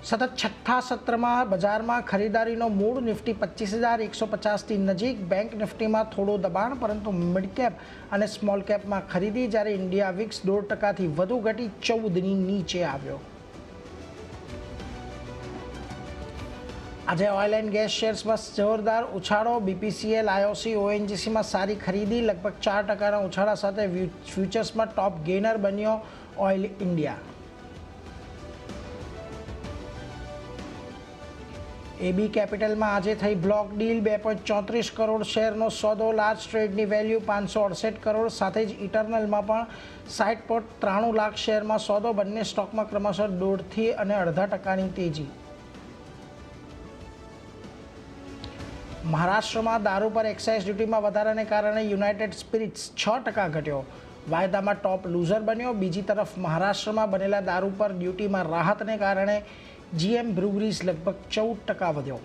સતત છઠ્ઠા સત્રમાં બજારમાં ખરીદારીનો મૂળ નિફ્ટી 25,150થી નજીક, બેંક નિફ્ટીમાં થોડું દબાણ, પરંતુ મિડ કેપ અને સ્મોલ કેપમાં ખરીદી, જ્યારે ઇન્ડિયા વિક્સ 0.5% વધુ ઘટી 14ની નીચે આવ્યો. આજે ઓઇલ એન્ડ ગેસ શેર્સમાં જોરદાર ઉછાળો. BPCL, IOC, ONGCમાં સારી ખરીદી, લગભગ 4%ના ઉછાળા સાથે ફ્યુચર્સમાં ટોપ ગેઇનર બન્યો ઓઇલ ઇન્ડિયા. AB કેપિટલમાં આજે થઈ બ્લોક ડીલ. 2.34 કરોડ શેરનો સોદો, લાર્જ ટ્રેડની વેલ્યુ 568 કરોડ. સાથે જ ઇટરનલમાં પણ 60.93 લાખ શેરમાં સોદો. બંને સ્ટોકમાં ક્રમશઃ 1.5% અને 0.5%ની તેજી. મહારાષ્ટ્રમાં દારૂ પર એક્સાઇઝ ડ્યુટીમાં વધારાને કારણે યુનાઇટેડ સ્પિરિટ્સ 6% ઘટ્યો, વાયદામાં ટોપ લૂઝર બન્યો. બીજી તરફ મહારાષ્ટ્રમાં બનેલા દારૂ પર ડ્યુટીમાં રાહતને કારણે GM બ્રુવરીઝ લગભગ 14% વધ્યો.